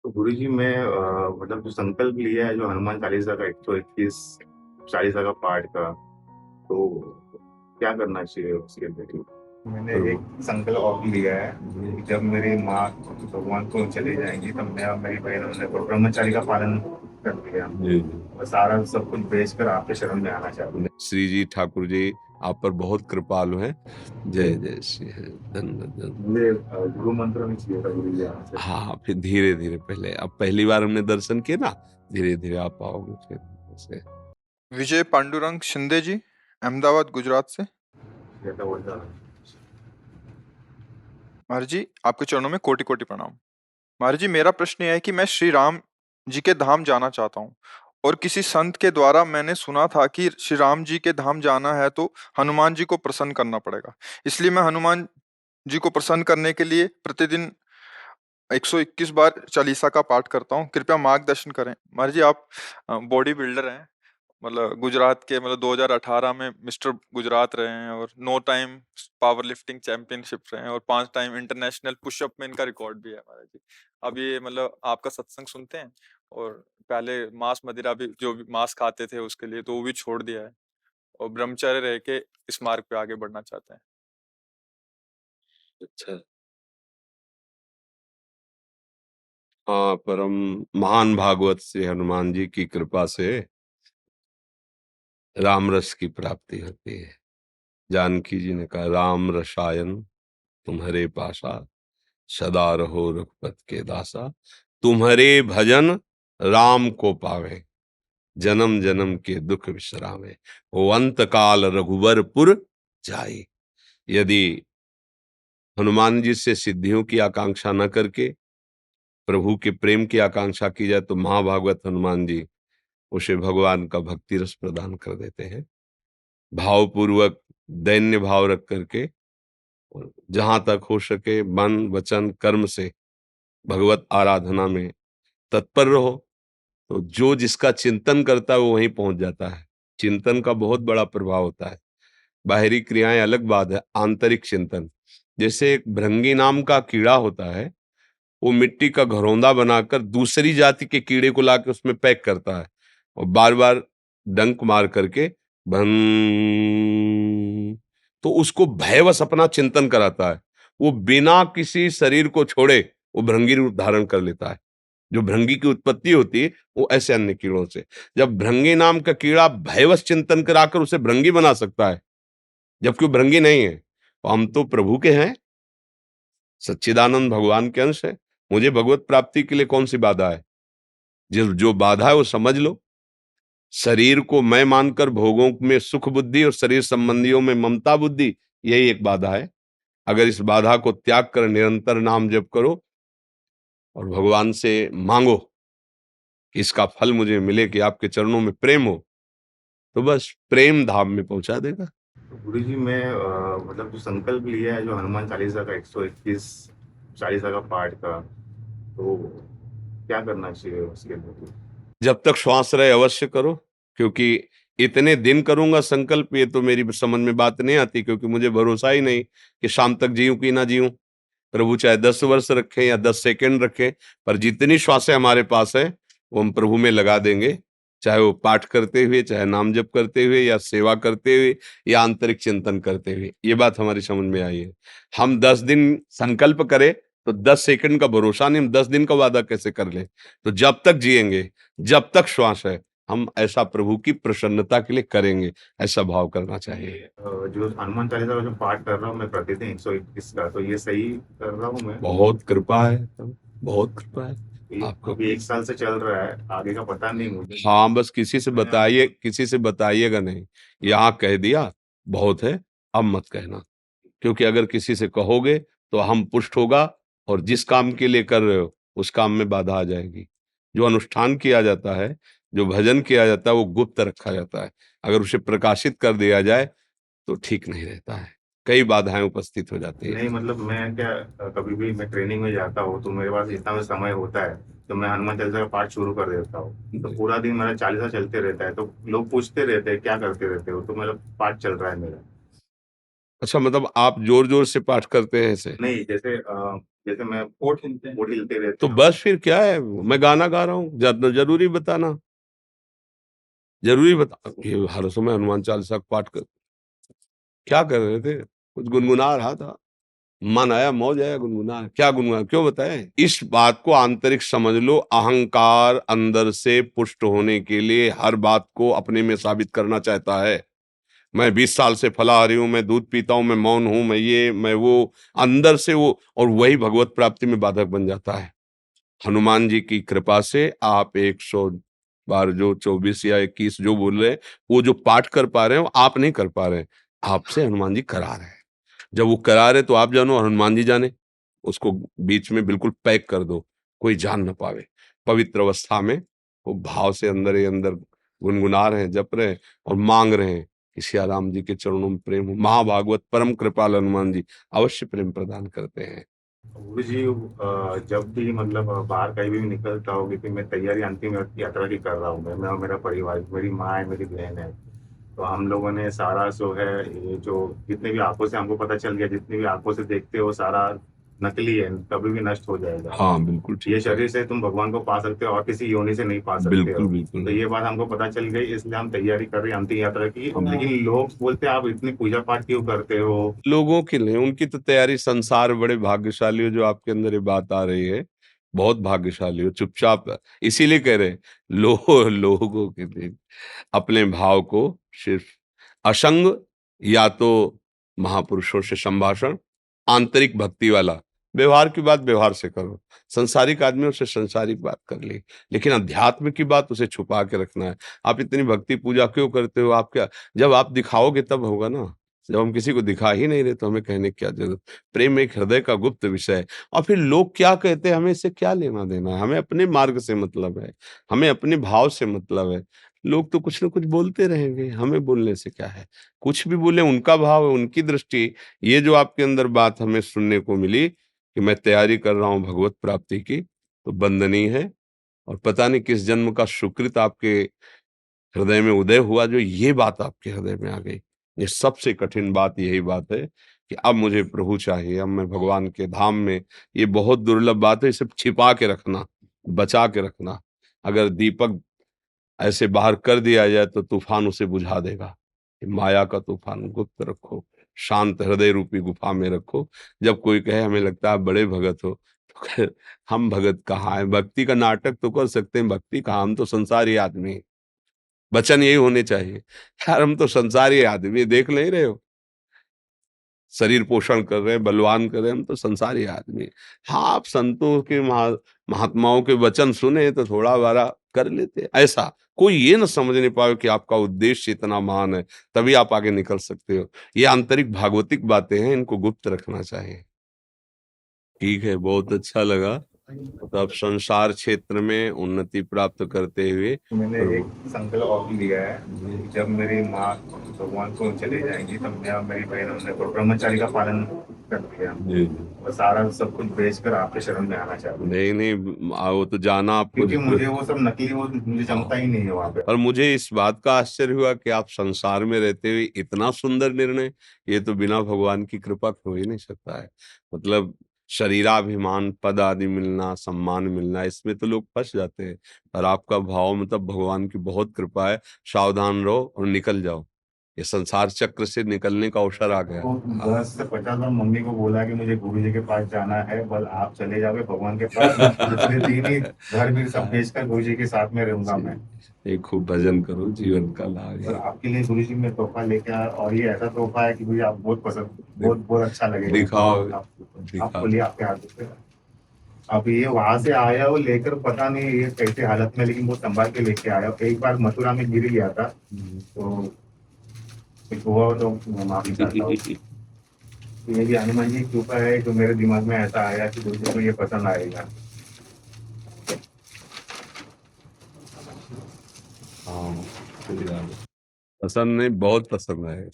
तो गुरुजी मैं मतलब जो संकल्प लिया है जो हनुमान चालीसा का 121 चालीसा का पाठ का, तो क्या करना चाहिए उसके लिए? मैंने एक संकल्प और लिया है कि जब मेरी माँ भगवान को चली जाएंगी तब मैं और मेरी बहन ने तो ब्रह्मचारी का पालन कर लिया। जी जी। मैं सारा सब कुछ बेच कर आपके शरण में आना चाहता हूँ। श्री जी ठाकुर जी आप पर बहुत कृपालु हैं। जय जय श्री हरि धन्य। मुझे गुरु मंत्र भी चाहिए था गुरु जी आपसे। हाँ फिर धीरे धीरे, पहले अब पहली बार हमने दर्शन किए ना, धीरे धीरे आप पाओगे फिर से। विजय पांडुरंग शिंदे जी, अहमदाबाद गुजरात से। जैसा बोलता महाराज जी आपके चरणों में कोटि कोटि प्रणाम। महाराज जी मेरा प्रश्न यह है कि मैं श्री राम जी के धाम जाना चाहता हूँ और किसी संत के द्वारा मैंने सुना था कि श्री राम जी के धाम जाना है तो हनुमान जी को प्रसन्न करना पड़ेगा। इसलिए मैं हनुमान जी को प्रसन्न करने के लिए प्रतिदिन 121 बार चालीसा का पाठ करता हूँ। कृपया मार्गदर्शन करें। महाराज जी आप बॉडी बिल्डर हैं, मतलब गुजरात के, मतलब 2018 में मिस्टर गुजरात रहे हैं और 9 टाइम पावर लिफ्टिंग चैंपियनशिप रहे हैं और 5 टाइम इंटरनेशनल पुशअप में इनका रिकॉर्ड भी है महाराज जी। अब ये मतलब आपका सत्संग सुनते हैं और पहले मांस मदिरा भी, जो भी मांस खाते थे उसके लिए, तो वो भी छोड़ दिया है और ब्रह्मचर्य रह के इस मार्ग पे आगे बढ़ना चाहते हैं। अच्छा, हाँ, परम महान भागवत से हनुमान जी की कृपा से राम रस की प्राप्ति होती है। जानकी जी ने कहा, राम रसायन तुम्हारे पासा, सदा रहो रघुपत के दासा। तुम्हारे भजन राम को पावे, जन्म जन्म के दुख विश्रामे। वो अंत काल रघुवरपुर जाए। यदि हनुमान जी से सिद्धियों की आकांक्षा न करके प्रभु के प्रेम की आकांक्षा की जाए तो महाभागवत हनुमान जी उसे भगवान का भक्ति रस प्रदान कर देते हैं। भावपूर्वक दैन्य भाव रख करके जहां तक हो सके मन वचन कर्म से भगवत आराधना में तत्पर रहो, तो जो जिसका चिंतन करता है वो वहीं पहुंच जाता है। चिंतन का बहुत बड़ा प्रभाव होता है। बाहरी क्रियाएं अलग बात है, आंतरिक चिंतन। जैसे एक भृंगी नाम का कीड़ा होता है, वो मिट्टी का घरौंदा बनाकर दूसरी जाति के कीड़े को लाके उसमें पैक करता है और बार बार डंक मार करके भन, तो उसको भयवश अपना चिंतन कराता है। वो बिना किसी शरीर को छोड़े वो भृंगी रूप धारण कर लेता है। जो भृंगी की उत्पत्ति होती है वो ऐसे अन्य कीड़ों से। जब भृंगी नाम का कीड़ा भयवश चिंतन कराकर उसे भृंगी बना सकता है, जबकि वो भृंगी नहीं है। तो हम तो प्रभु के हैं, सच्चिदानंद भगवान के अंश है। मुझे भगवत प्राप्ति के लिए कौन सी बाधा है? जो जो बाधा है वो समझ लो। शरीर को मैं मानकर भोगों में सुख बुद्धि और शरीर संबंधियों में ममता बुद्धि, यही एक बाधा है। अगर इस बाधा को त्याग कर निरंतर नाम जप करो और भगवान से मांगो कि इसका फल मुझे मिले, कि आपके चरणों में प्रेम हो, तो बस प्रेम धाम में पहुंचा देगा। तो गुरु जी मैं मतलब जो संकल्प लिया है जो हनुमान चालीसा का 121 चालीसा का पाठ का, तो क्या करना चाहिए उसके लिए? जब तक श्वास रहे अवश्य करो, क्योंकि इतने दिन करूंगा संकल्प, ये तो मेरी समझ में बात नहीं आती, क्योंकि मुझे भरोसा ही नहीं कि शाम तक जीऊं कि ना जीऊं। प्रभु चाहे 10 वर्ष रखें या 10 सेकंड रखें, पर जितनी श्वासें हमारे पास है वो हम प्रभु में लगा देंगे, चाहे वो पाठ करते हुए, चाहे नाम जप करते हुए, या सेवा करते हुए, या आंतरिक चिंतन करते हुए। ये बात हमारी समझ में आई है। हम 10 दिन संकल्प करें तो 10 सेकंड का भरोसा नहीं, हम 10 दिन का वादा कैसे कर लें? तो जब तक जिएंगे, जब तक श्वास है, हम ऐसा प्रभु की प्रसन्नता के लिए करेंगे, ऐसा भाव करना चाहिए। जो हनुमान चालीसा का जो पाठ कर रहा हूँ मैं प्रतिदिन 121 का, तो ये सही कर रहा हूँ मैं? बहुत कृपा है, बहुत कृपा है आपको। अभी 1 साल से चल रहा है, आगे का पता नहीं मुझे। हाँ, बस किसी से बताइए, किसी से बताइएगा नहीं। यहाँ कह दिया बहुत है, अब मत कहना, क्योंकि अगर किसी से कहोगे तो हम पुष्ट होगा और जिस काम के लिए कर रहे हो उस काम में बाधा आ जाएगी। जो अनुष्ठान किया जाता है, जो भजन किया जाता है, वो गुप्त रखा जाता है। अगर उसे प्रकाशित कर दिया जाए तो ठीक नहीं रहता है, कई बाधाएं उपस्थित हो जाती है। नहीं मतलब मैं क्या, कभी भी मैं ट्रेनिंग में जाता हूँ तो मेरे पास जितना भी समय होता है तो मैं हनुमान चालीसा का पाठ शुरू कर देता हूँ, तो पूरा दिन मेरा चालीसा चलते रहता है। तो लोग पूछते रहते हैं क्या करते रहते हो, तो मेरा पाठ चल रहा है मेरा। अच्छा, मतलब आप जोर जोर से पाठ करते हैं ऐसे? नहीं, जैसे जैसे मैं पोट हिलते रहते तो हैं। बस फिर क्या है, मैं गाना गा रहा हूँ, जरूरी बताना, जरूरी बता ये हर समय हनुमान चालीसा का पाठ कर, क्या कर रहे थे, कुछ गुनगुना रहा था, मन आया मौज आया गुनगुना, क्या गुनगुना, क्यों बताएं। इस बात को आंतरिक समझ लो, अहंकार अंदर से पुष्ट होने के लिए हर बात को अपने में साबित करना चाहता है। मैं 20 साल से फलाहारी हूं, मैं दूध पीता हूं, मैं मौन हूं, मैं ये मैं वो, अंदर से वो, और वही भगवत प्राप्ति में बाधक बन जाता है। हनुमान जी की कृपा से आप 100 बार जो 24 या 21 जो बोल रहे हैं, वो जो पाठ कर पा रहे हैं वो आप नहीं कर पा रहे हैं, आपसे हनुमान जी करा रहे हैं। जब वो करा रहे तो आप जानो, हनुमान जी जाने, उसको बीच में बिल्कुल पैक कर दो, कोई जान ना पावे। पवित्र अवस्था में वो भाव से अंदर ही अंदर गुनगुना रहे हैं, जप रहे हैं और मांग रहे हैं कि सिया राम जी के चरणों में प्रेम हो। महाभागवत परम कृपाल हनुमान जी अवश्य प्रेम प्रदान करते हैं। गुरु जी, जब भी मतलब बाहर कहीं भी निकलता हो, क्योंकि मैं तैयारी अंतिम यात्रा की कर रहा हूँ, मैं और मेरा परिवार, मेरी माँ है, मेरी बहन है, तो हम लोगों ने सारा जो है, ये जो जितने भी आंखों से हमको पता चल गया, जितनी भी आंखों से देखते हो सारा नकली है, कभी भी नष्ट हो जाएगा। हाँ बिल्कुल ये ठीक है, शरीर से तुम भगवान को पा सकते हो और किसी योनि से नहीं पा सकते हो। बिल्कुल बिल्कुल। तो ये बात हमको पता चल गई, इसलिए हम तैयारी कर रहे हैं अंतिम यात्रा की। लेकिन लोग बोलते हैं आप इतनी पूजा पाठ क्यों करते हो? लोगों की नहीं, उनकी तो तैयारी, संसार बड़े भाग्यशाली हो जो आपके अंदर ये बात आ रही है, बहुत भाग्यशाली हो, चुपचाप, इसीलिए कह रहे हैं, लोगों के लिए अपने भाव को सिर्फ असंग, या तो महापुरुषों से संभाषण, आंतरिक भक्ति वाला, व्यवहार की बात व्यवहार से करो, संसारिक आदमियों से संसारिक बात कर ली, लेकिन अध्यात्म की बात उसे छुपा के रखना है। आप इतनी भक्ति पूजा क्यों करते हो, आप क्या, जब आप दिखाओगे तब होगा ना, जब हम किसी को दिखा ही नहीं रहे तो हमें कहने की क्या जरूरत। प्रेम एक हृदय का गुप्त विषय है, और फिर लोग क्या कहते हैं हमें इससे क्या लेना देना है, हमें अपने मार्ग से मतलब है, हमें अपने भाव से मतलब है। लोग तो कुछ ना कुछ बोलते रहेंगे, हमें बोलने से क्या है, कुछ भी बोले, उनका भाव है, उनकी दृष्टि। ये जो आपके अंदर बात हमें सुनने को मिली कि मैं तैयारी कर रहा हूँ भगवत प्राप्ति की, तो वंदनीय है, और पता नहीं किस जन्म का सुकृत आपके हृदय में उदय हुआ जो ये बात आपके हृदय में आ गई। ये सबसे कठिन बात यही बात है कि अब मुझे प्रभु चाहिए, अब मैं भगवान के धाम में, ये बहुत दुर्लभ बात है, इसे छिपा के रखना, बचा के रखना। अगर दीपक ऐसे बाहर कर दिया जाए तो तूफान उसे बुझा देगा। माया का तूफान गुप्त रखो, शांत हृदय रूपी गुफा में रखो। जब कोई कहे हमें लगता है आप बड़े भगत हो, तो कहे, हम भगत कहाँ है, भक्ति का नाटक तो कर सकते हैं, भक्ति कहाँ, हम तो संसारी आदमी हैं। वचन यही होने चाहिए, यार हम तो संसारी आदमी, देख नहीं रहे हो, शरीर पोषण कर रहे हैं, बलवान कर रहे हैं, हम तो संसारी आदमी हैं। हाँ, आप संतों के महात्माओं के वचन सुने तो थोड़ा बारा कर लेते, ऐसा कोई ये न समझ नहीं पाए कि आपका उद्देश्य इतना महान है, तभी आप आगे निकल सकते हो। ये आंतरिक भागवतिक बातें हैं, इनको गुप्त रखना चाहिए। ठीक है, बहुत अच्छा लगा। तो अब संसार क्षेत्र में उन्नति प्राप्त करते हुए मैंने एक संकल्प और भी लिया है कि जब मेरी माँ भगवान को चले जाएंगी, तब मैं और मेरी बहन हमने तो ब्रह्मचारी का पालन कर लिया, जी और सारा सब कुछ बेच कर आपके शरण में आना चाहता हूँ। नहीं नहीं, वो तो जाना आपको क्योंकि मुझे वो सब नकली, वो मुझे जमता ही नहीं है वहाँ पे। और मुझे इस बात का आश्चर्य हुआ कि आप संसार में रहते हुए इतना सुंदर निर्णय, ये तो बिना भगवान की कृपा के हो ही नहीं सकता है। मतलब शरीराभिमान, पद आदि मिलना, सम्मान मिलना, इसमें तो लोग फंस जाते हैं, पर आपका भाव मतलब भगवान की बहुत कृपा है। सावधान रहो और निकल जाओ, ये संसार चक्र से निकलने का अवसर आ गया। तो 10 से 50 बार मम्मी को बोला कि मुझे गुरु जी के पास जाना है, बस आप चले जाओगे भगवान के पास, मैं दूसरे दिन ही घर भी सब बेचकर गुरु जी के साथ में रहूंगा मैं। एक खूब भजन करो, जीवन का लाभ और है। आपके लिए गुरु जी में तोहफा लेके आया, और ये ऐसा तोहफा है कि मुझे आप बहुत पसंद, बहुत बहुत अच्छा लगेगा। दिखाओ, आपको लिए आपके हाथ पे। अब ये वहां से आया हो लेकर, पता नहीं ये कैसे हालत में, लेकिन वो संभाल के लेके आया। एक बार मथुरा में गिर गया था, तो कुछ हुआ हो तो माफी चाहता हूँ। ये भी हनुमान जी की कृपा है जो मेरे दिमाग में ऐसा आया कि गुरु जी को ये पसंद आएगा। हाँ, पसंद नहीं, बहुत पसंद है।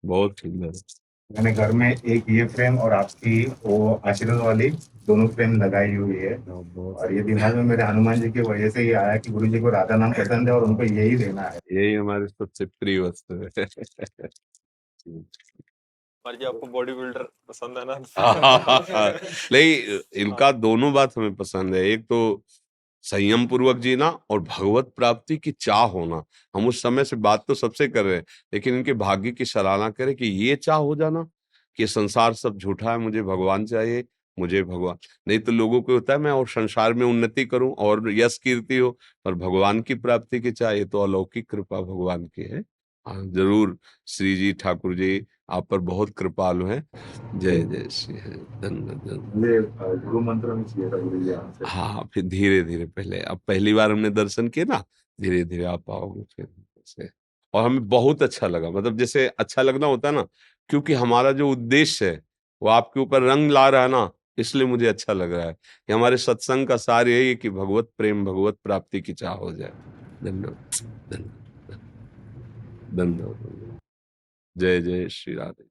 बहुत सुंदर। मैंने घर में एक ये फ्रेम और आपकी वो आशीर्वाद वाली दोनों फ्रेम लगाई हुई है, और ये दिमाग में मेरे हनुमान जी की वजह से ये आया कि गुरु जी को राधा नाम पसंद है और उनको यही देना है। यही हमारी सबसे प्रिय वस्तु है। महाराज जी आपको बॉडी बिल्डर पसंद है ना? नहीं, इनका दोनों बात हमें पसंद है। एक तो संयम पूर्वक जीना और भगवत प्राप्ति की चाह होना। हम उस समय से बात तो सबसे कर रहे हैं, लेकिन इनके भाग्य की सराहना करें कि ये चाह हो जाना कि संसार सब झूठा है, मुझे भगवान चाहिए, मुझे भगवान। नहीं तो लोगों को होता है मैं और संसार में उन्नति करूं और यश कीर्ति हो, पर भगवान की प्राप्ति की चाह, ये तो अलौकिक कृपा भगवान की है। हाँ, जरूर श्री जी ठाकुर जी आप पर बहुत कृपालु हैं। जय जय श्री हरि, धन्य। ये गुरु मंत्र में चाहिए था गुरु जी आपसे। हाँ, फिर धीरे धीरे, पहले अब पहली बार हमने दर्शन किए ना, धीरे धीरे आप पाओगे फिर से। और हमें बहुत अच्छा लगा, मतलब जैसे अच्छा लगना होता है ना, क्योंकि हमारा जो उद्देश्य है वो आपके ऊपर रंग ला रहा है ना, इसलिए मुझे अच्छा लग रहा है कि हमारे सत्संग का सार यही है कि भगवत प्रेम, भगवत प्राप्ति की चाह हो जाए। धन्यवाद, धन्यवाद, धन्यवाद। जय जय श्री राधे।